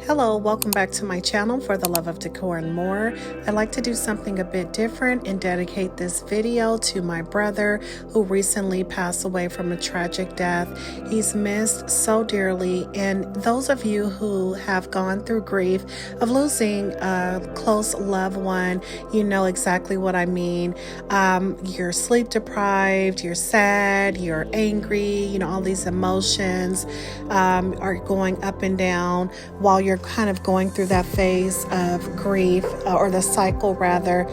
Hello, welcome back to my channel for the love of decor and more. I'd like to do something a bit different and dedicate this video to my brother who recently passed away from a tragic death. He's missed so dearly, and those of you who have gone through grief of losing a close loved one, you know exactly what I mean. You're sleep deprived, you're sad, you're angry, you know, all these emotions are going up and down while you're kind of going through that phase of grief, or the cycle rather.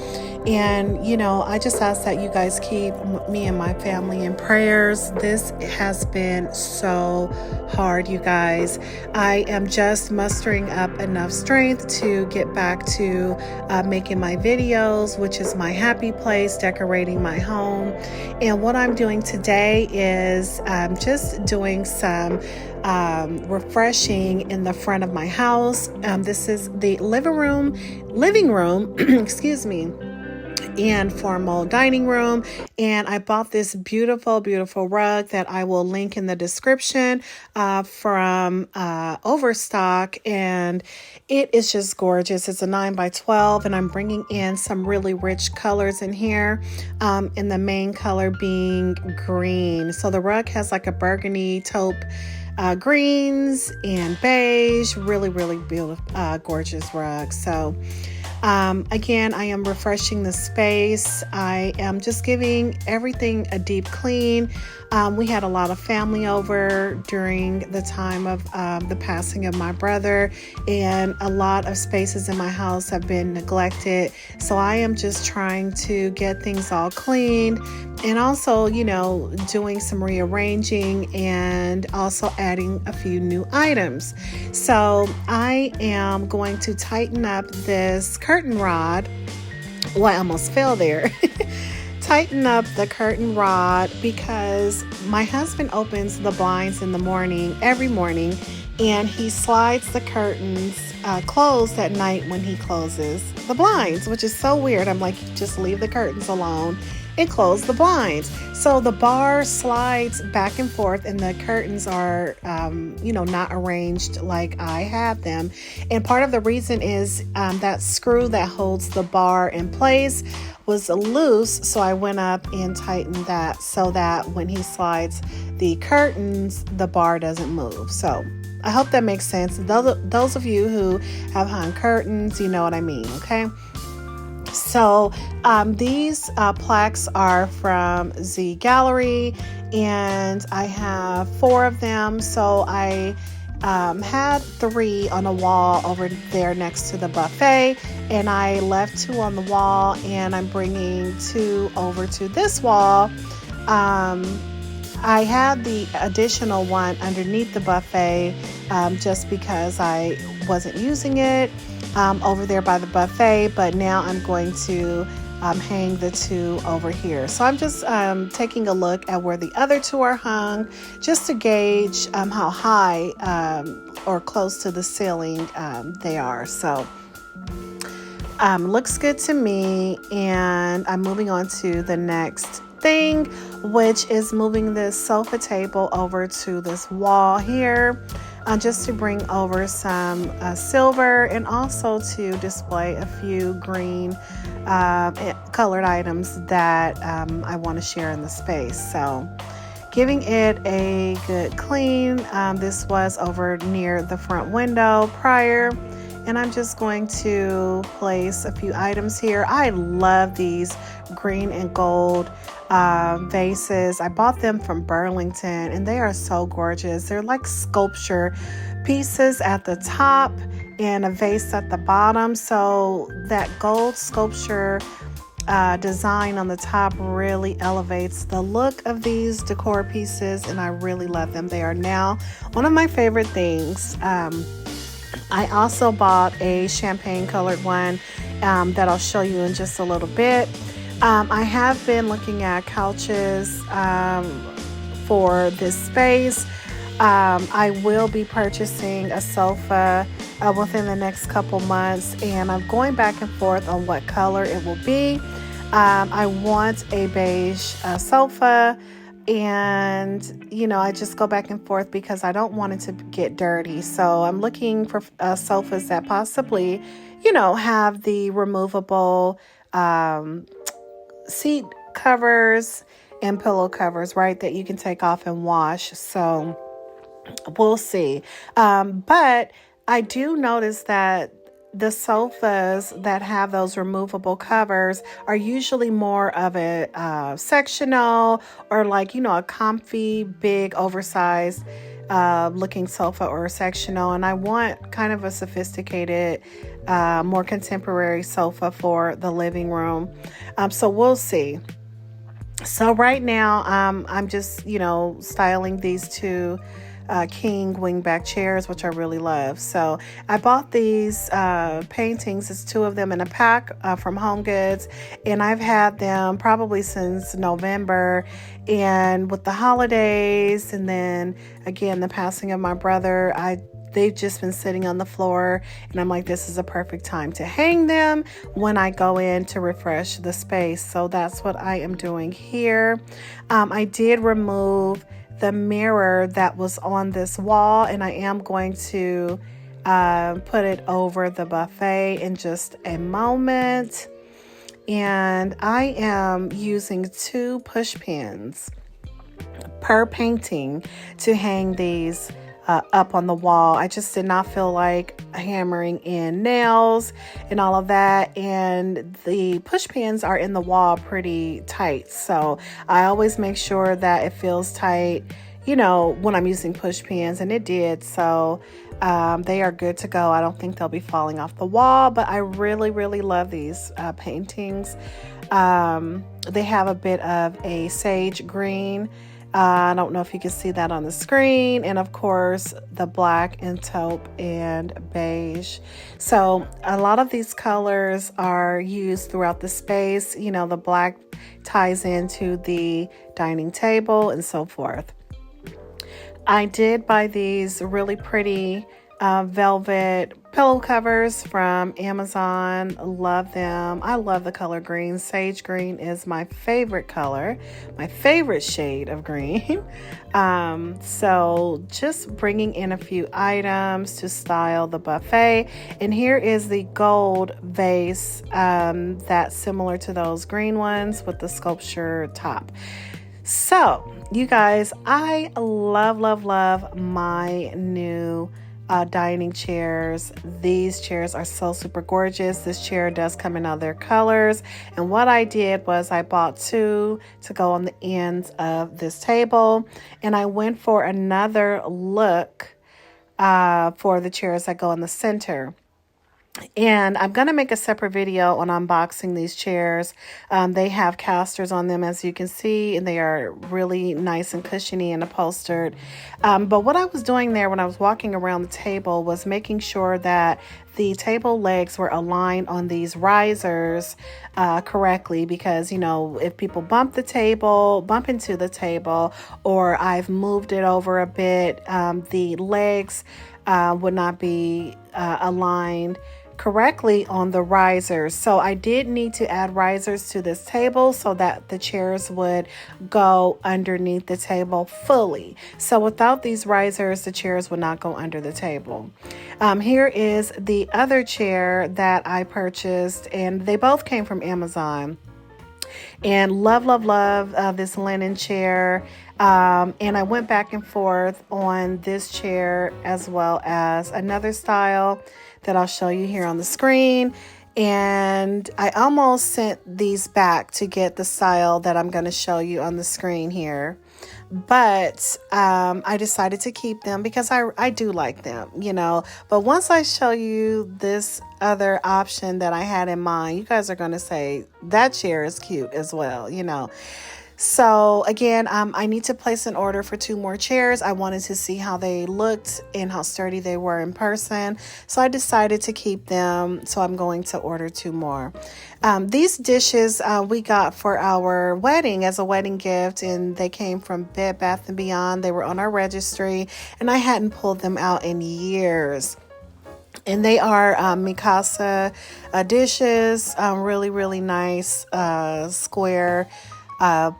And you know, I just ask that you guys keep me and my family in prayers. This has been so hard, you guys. I am just mustering up enough strength to get back to making my videos, which is my happy place, decorating my home. And what I'm doing today is just doing some refreshing in the front of my house. This is the living room, excuse me, and formal dining room. And I bought this beautiful rug that I will link in the description from Overstock, and it is just gorgeous. It's a 9x12, and I'm bringing in some really rich colors in here, and the main color being green. So the rug has like a burgundy taupe greens and beige, really beautiful, gorgeous rug. So again, I am refreshing the space. I am just giving everything a deep clean. We had a lot of family over during the time of the passing of my brother, and a lot of spaces in my house have been neglected. So I am just trying to get things all cleaned, and also, you know, doing some rearranging and also adding a few new items. So I am going to tighten up this curtain rod. Well, I almost fell there. Tighten up the curtain rod because my husband opens the blinds in the morning, every morning, and he slides the curtains closed at night when he closes the blinds, which is so weird. I'm like, just leave the curtains alone and close the blinds. So the bar slides back and forth, and the curtains are, you know, not arranged like I have them. And part of the reason is that screw that holds the bar in place was loose. So I went up and tightened that so that when he slides the curtains, the bar doesn't move. So I hope that makes sense. Those of you who have hung curtains, you know what I mean, okay? So these plaques are from Z Gallery, and I have 4 of them. So I had 3 on a wall over there next to the buffet, and I left 2 on the wall, and I'm bringing 2 over to this wall. I had the additional one underneath the buffet just because I wasn't using it over there by the buffet, but now I'm going to hang the 2 over here. So I'm just taking a look at where the other 2 are hung, just to gauge how high or close to the ceiling they are. So looks good to me, and I'm moving on to the next thing, which is moving this sofa table over to this wall here, just to bring over some silver, and also to display a few green colored items that I want to share in the space. So giving it a good clean. This was over near the front window prior, and I'm just going to place a few items here. I love these green and gold vases. I bought them from Burlington, and they are so gorgeous. They're like sculpture pieces at the top and a vase at the bottom. So that gold sculpture design on the top really elevates the look of these decor pieces, and I really love them. They are now one of my favorite things. I also bought a champagne colored one that I'll show you in just a little bit. I have been looking at couches for this space. I will be purchasing a sofa within the next couple months, and I'm going back and forth on what color it will be. I want a beige sofa. And I just go back and forth because I don't want it to get dirty. So I'm looking for sofas that possibly have the removable seat covers and pillow covers, right, that you can take off and wash. So we'll see. But I do notice that the sofas that have those removable covers are usually more of a sectional, or like, a comfy, big, oversized looking sofa or a sectional. And I want kind of a sophisticated, more contemporary sofa for the living room. So we'll see. So right now, I'm just, styling these two king wingback chairs, which I really love. So I bought these paintings. It's two of them in a pack from Home Goods, and I've had them probably since November. And with the holidays, and then again the passing of my brother, they've just been sitting on the floor, and I'm like, this is a perfect time to hang them when I go in to refresh the space. So that's what I am doing here. I did remove the mirror that was on this wall, and I am going to put it over the buffet in just a moment. And I am using 2 push pins per painting to hang these up on the wall. I just did not feel like hammering in nails and all of that, and the push pins are in the wall pretty tight, so I always make sure that it feels tight when I'm using push pins, and it did. So they are good to go. I don't think they'll be falling off the wall, but I really, really love these paintings. They have a bit of a sage green. I don't know if you can see that on the screen. And of course, the black and taupe and beige. So a lot of these colors are used throughout the space. The black ties into the dining table and so forth. I did buy these really pretty velvet pillow covers from Amazon. Love them. I love the color green. Sage green is my favorite color, my favorite shade of green. So just bringing in a few items to style the buffet. And here is the gold vase that's similar to those green ones with the sculpture top. So you guys, I love, love, love my new dining chairs. These chairs are so super gorgeous. This chair does come in other colors, and what I did was I bought 2 to go on the ends of this table, and I went for another look for the chairs that go in the center. And I'm going to make a separate video on unboxing these chairs. They have casters on them, as you can see, and they are really nice and cushiony and upholstered. But what I was doing there when I was walking around the table was making sure that the table legs were aligned on these risers correctly, because, if people bump into the table, or I've moved it over a bit, the legs would not be aligned correctly on the risers. So I did need to add risers to this table so that the chairs would go underneath the table fully. So without these risers, the chairs would not go under the table. Here is the other chair that I purchased, and they both came from Amazon. And love, love, love this linen chair. And I went back and forth on this chair as well as another style that I'll show you here on the screen. And I almost sent these back to get the style that I'm going to show you on the screen here. But I decided to keep them because I do like them, But once I show you this other option that I had in mind, you guys are going to say that chair is cute as well, So again, I need to place an order for 2 more chairs. I wanted to see how they looked and how sturdy they were in person. So I decided to keep them. So I'm going to order 2 more. These dishes we got for our wedding as a wedding gift, and they came from Bed Bath & Beyond. They were on our registry, and I hadn't pulled them out in years. And they are Mikasa dishes, really, really nice square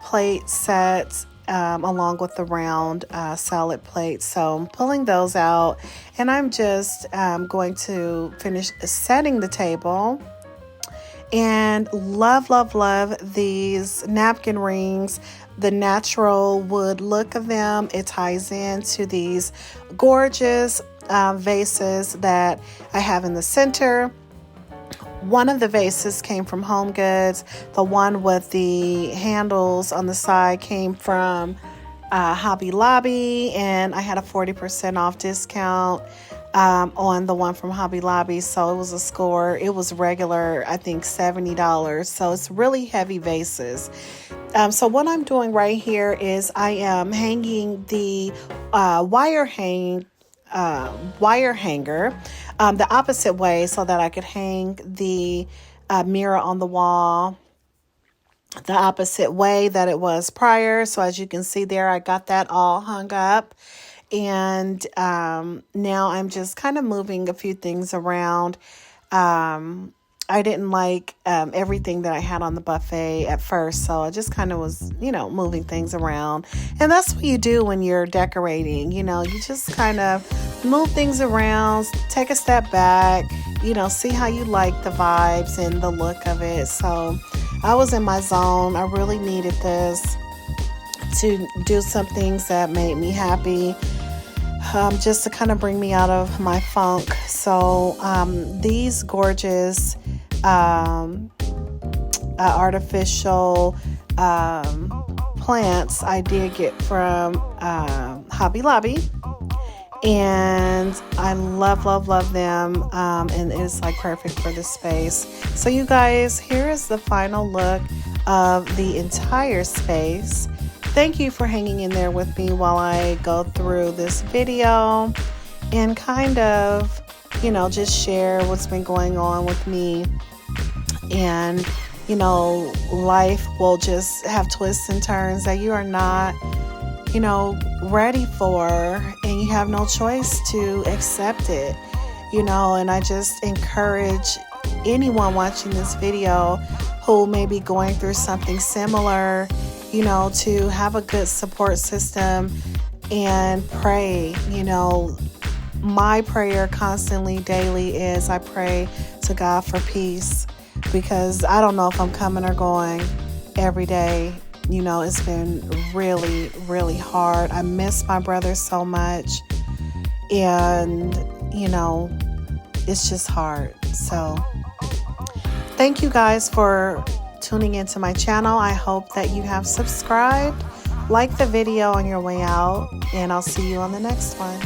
plate sets. along with the round salad plate. So I'm pulling those out, and I'm just going to finish setting the table. And love, love, love these napkin rings, the natural wood look of them. It ties into these gorgeous vases that I have in the center. One of the vases came from Home Goods. The one with the handles on the side came from Hobby Lobby, and I had a 40% off discount on the one from Hobby Lobby. So it was a score. It was regular, I think $70. So it's really heavy vases. So what I'm doing right here is I am hanging the wire hanger the opposite way so that I could hang the mirror on the wall the opposite way that it was prior. So as you can see there, I got that all hung up. And now I'm just kind of moving a few things around. I didn't like everything that I had on the buffet at first, so I just kind of was, moving things around. And that's what you do when you're decorating. You just kind of move things around, take a step back, see how you like the vibes and the look of it. So I was in my zone. I really needed this to do some things that made me happy. Just to kind of bring me out of my funk. So these gorgeous artificial plants I did get from Hobby Lobby, and I love, love, love them, and it's like perfect for this space. So you guys, here is the final look of the entire space. Thank you for hanging in there with me while I go through this video and kind of, just share what's been going on with me. And, life will just have twists and turns that you are not, ready for, and you have no choice to accept it, and I just encourage anyone watching this video who may be going through something similar, to have a good support system and pray. My prayer constantly, daily is I pray to God for peace, because I don't know if I'm coming or going every day. It's been really, really hard. I miss my brother so much, and, it's just hard. So thank you guys for tuning into my channel. I hope that you have subscribed, like the video on your way out, and I'll see you on the next one.